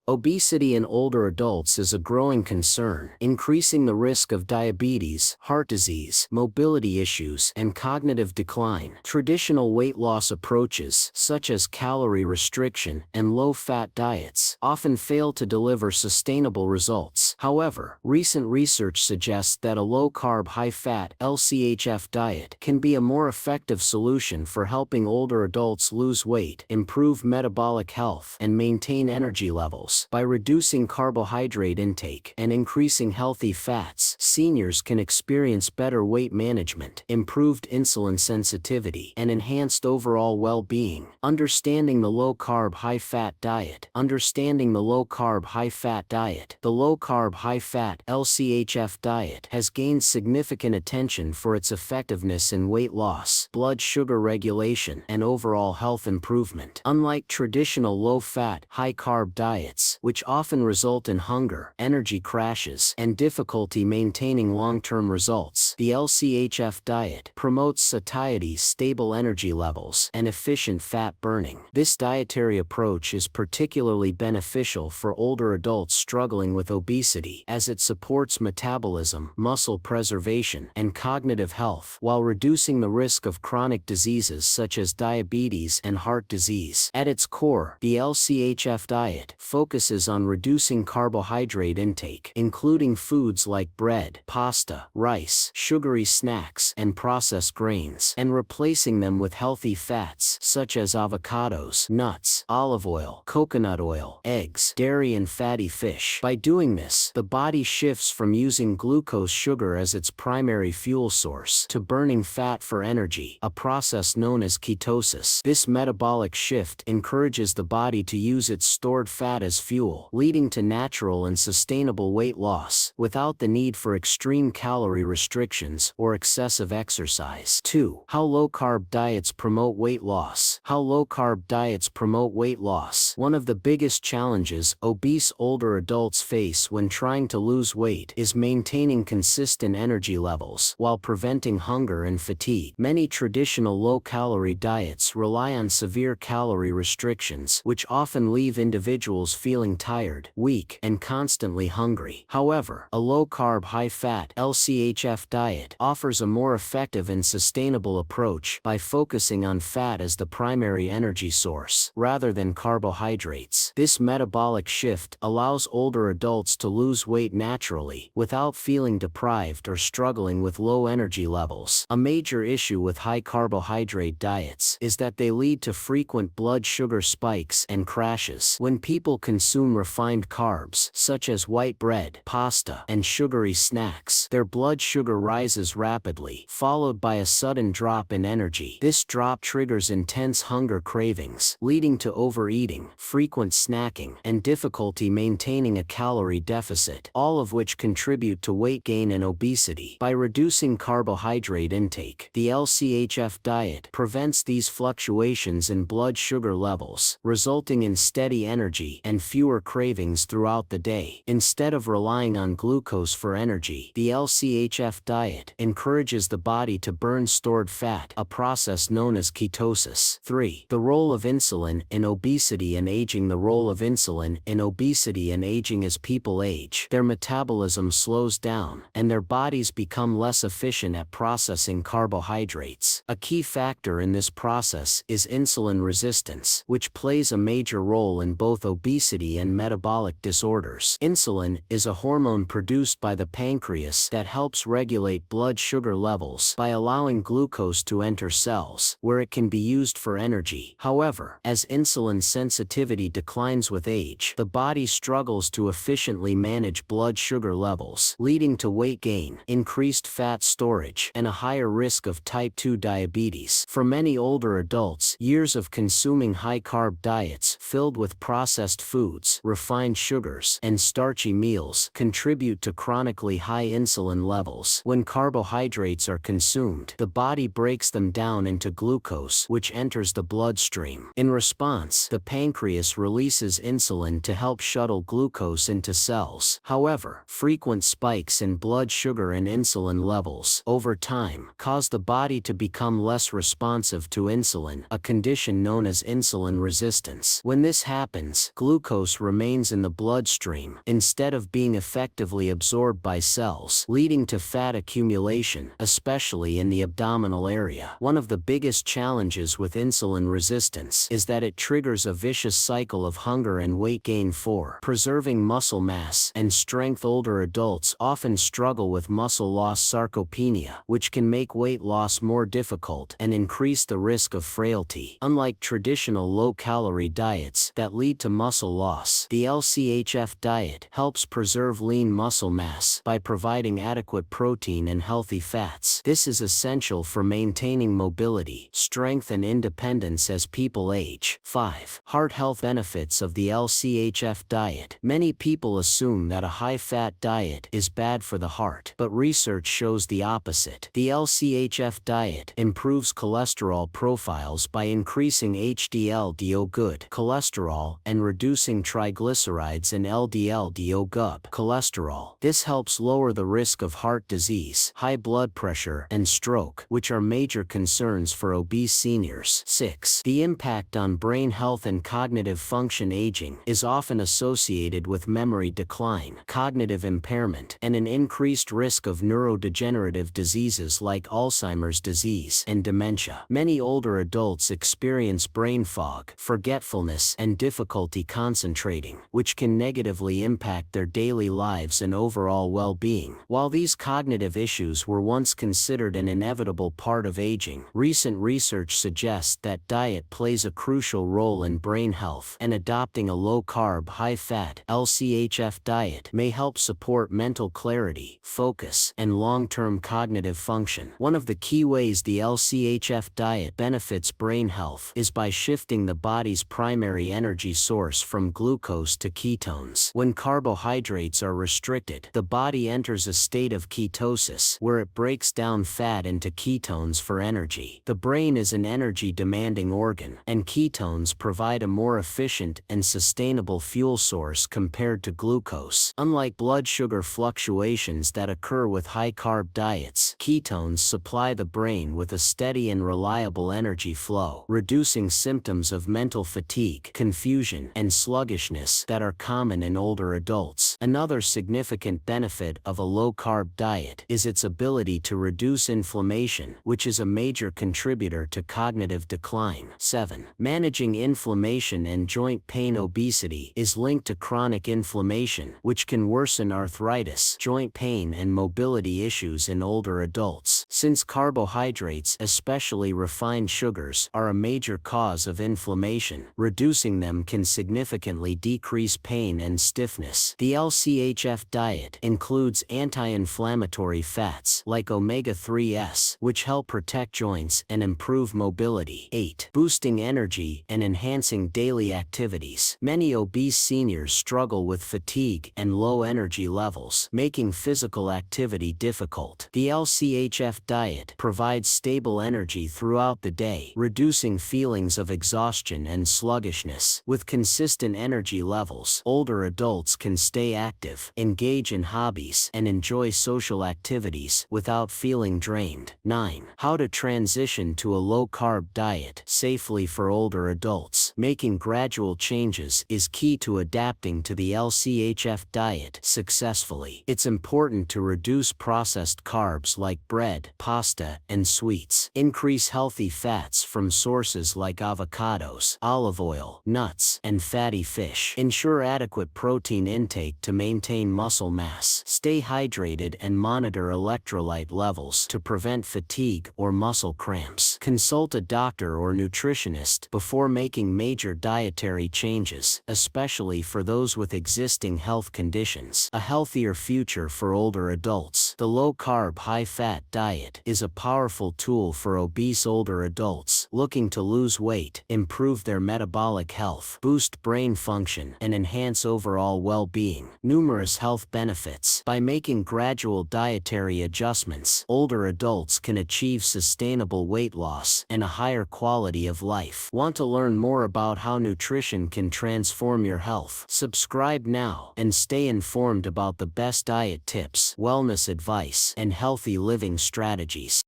Obesity in older adults is a growing concern, increasing the risk of diabetes, heart disease, mobility issues, and cognitive decline. Traditional weight loss approaches, such as calorie restriction and low-fat diets, often fail to deliver sustainable results. However, recent research suggests that a low-carb, high-fat (LCHF) diet can be a more effective solution for helping older adults lose weight, improve metabolic health, and maintain energy levels. By reducing carbohydrate intake and increasing healthy fats, seniors can experience better weight management, improved insulin sensitivity, and enhanced overall well-being. Understanding the low-carb, high-fat diet. Understanding the low-carb, high-fat diet. The low-carb, high-fat (LCHF) diet has gained significant attention for its effectiveness in weight loss, blood sugar regulation, and overall health improvement. Unlike traditional low-fat, high-carb diets, which often result in hunger, energy crashes, and difficulty maintaining long-term results, the LCHF diet promotes satiety, stable energy levels, and efficient fat burning. This dietary approach is particularly beneficial for older adults struggling with obesity, as it supports metabolism, muscle preservation, and cognitive health, while reducing the risk of chronic diseases such as diabetes and heart disease. At its core, the LCHF diet focuses on reducing carbohydrate intake, including foods like bread, pasta, rice, sugary snacks, and processed grains, and replacing them with healthy fats such as avocados, nuts, olive oil, coconut oil, eggs, dairy, and fatty fish. By doing this, the body shifts from using glucose sugar as its primary fuel source to burning fat for energy, a process known as ketosis. This metabolic shift encourages the body to use its stored fat as fuel, leading to natural and sustainable weight loss, without the need for extreme calorie restrictions or excessive exercise. 2. How low-carb diets promote weight loss. How low-carb diets promote weight loss. One of the biggest challenges obese older adults face when trying to lose weight is maintaining consistent energy levels while preventing hunger and fatigue. Many traditional low-calorie diets rely on severe calorie restrictions, which often leave individuals feeling tired, weak, and constantly hungry. However, a low-carb, high-fat (LCHF) diet offers a more effective and sustainable approach by focusing on fat as the primary energy source, rather than carbohydrates. This metabolic shift allows older adults to lose weight naturally, without feeling deprived or struggling with low energy levels. A major issue with high-carbohydrate diets is that they lead to frequent blood sugar spikes and crashes. When people consume refined carbs, such as white bread, pasta, and sugary snacks, their blood sugar rises rapidly, followed by a sudden drop in energy. This drop triggers intense hunger cravings, leading to overeating, frequent snacking, and difficulty maintaining a calorie deficit, all of which contribute to weight gain and obesity. By reducing carbohydrate intake, the LCHF diet prevents these fluctuations in blood sugar levels, resulting in steady energy and fewer cravings throughout the day. Instead of relying on glucose for energy, the LCHF diet encourages the body to burn stored fat, a process known as ketosis. 3. The role of insulin in obesity and aging. The role of insulin in obesity and aging. As people age, their metabolism slows down, and their bodies become less efficient at processing carbohydrates. A key factor in this process is insulin resistance, which plays a major role in both obesity and metabolic disorders. Insulin is a hormone produced by the pancreas that helps regulate blood sugar levels by allowing glucose to enter cells, where it can be used for energy. However, as insulin sensitivity declines with age, the body struggles to efficiently manage blood sugar levels, leading to weight gain, increased fat storage, and a higher risk of type 2 diabetes. For many older adults, years of consuming high-carb diets filled with processed foods, refined sugars, and starchy meals contribute to chronically high insulin levels. When carbohydrates are consumed, the body breaks them down into glucose, which enters the bloodstream. In response, the pancreas releases insulin to help shuttle glucose into cells, cells. However, frequent spikes in blood sugar and insulin levels over time cause the body to become less responsive to insulin, a condition known as insulin resistance. When this happens, glucose remains in the bloodstream instead of being effectively absorbed by cells, leading to fat accumulation, especially in the abdominal area. One of the biggest challenges with insulin resistance is that it triggers a vicious cycle of hunger and weight gain. For preserving muscle mass and strength, older adults often struggle with muscle loss sarcopenia, which can make weight loss more difficult and increase the risk of frailty. Unlike traditional low-calorie diets that lead to muscle loss, the LCHF diet helps preserve lean muscle mass by providing adequate protein and healthy fats. This is essential for maintaining mobility, strength, and independence as people age. 5. Heart health benefits of the LCHF diet. Many people assume that a high-fat diet is bad for the heart, but research shows the opposite. The LCHF diet improves cholesterol profiles by increasing HDL-DO good cholesterol and reducing triglycerides and LDL-DO good cholesterol. This helps lower the risk of heart disease, high blood pressure, and stroke, which are major concerns for obese seniors. 6. The impact on brain health and cognitive function. Aging is often associated with memory decline, cognitive impairment, and an increased risk of neurodegenerative diseases like Alzheimer's disease and dementia. Many older adults experience brain fog, forgetfulness, and difficulty concentrating, which can negatively impact their daily lives and overall well-being. While these cognitive issues were once considered an inevitable part of aging, recent research suggests that diet plays a crucial role in brain health, and adopting a low-carb, high-fat LCHF diet may help support mental clarity, focus, and long-term cognitive function. One of the key ways the LCHF diet benefits brain health is by shifting the body's primary energy source from glucose to ketones. When carbohydrates are restricted, the body enters a state of ketosis, where it breaks down fat into ketones for energy. The brain is an energy-demanding organ, and ketones provide a more efficient and sustainable fuel source compared to glucose. Unlike blood sugar fluctuations that occur with high-carb diets, ketones supply the brain with a steady and reliable energy flow, reducing symptoms of mental fatigue, confusion, and sluggishness that are common in older adults. Another significant benefit of a low-carb diet is its ability to reduce inflammation, which is a major contributor to cognitive decline. 7. Managing inflammation and joint pain. Obesity is linked to chronic inflammation, which can worsen arthritis, joint pain, and mobility issues in older adults. Since carbohydrates, especially refined sugars, are a major cause of inflammation, reducing them can significantly decrease pain and stiffness. The LCHF diet includes anti-inflammatory fats like omega-3s, which help protect joints and improve mobility. 8. Boosting energy and enhancing daily activities. Many obese seniors struggle with fatigue and low energy levels, making physical activity difficult. The LCHF diet provides stable energy throughout the day, reducing feelings of exhaustion and sluggishness. With consistent energy levels, older adults can stay active, engage in hobbies, and enjoy social activities without feeling drained. 9. How to transition to a low-carb diet safely for older adults. Making gradual changes is key to adapting to the LCHF diet successfully. It's important to reduce processed carbs like bread, pasta, and sweets. Increase healthy fats from sources like avocados, olive oil, nuts, and fatty fish. Ensure adequate protein intake to maintain muscle mass. Stay hydrated and monitor electrolyte levels to prevent fatigue or muscle cramps. Consult a doctor or nutritionist before making major dietary changes, especially for those with existing health conditions. A healthier future for older adults. The low-carb, high-fat diet is a powerful tool for obese older adults looking to lose weight, improve their metabolic health, boost brain function, and enhance overall well-being. Numerous health benefits. By making gradual dietary adjustments, older adults can achieve sustainable weight loss and a higher quality of life. Want to learn more about how nutrition can transform your health? Subscribe now and stay informed about the best diet tips, wellness advice, and healthy living strategies.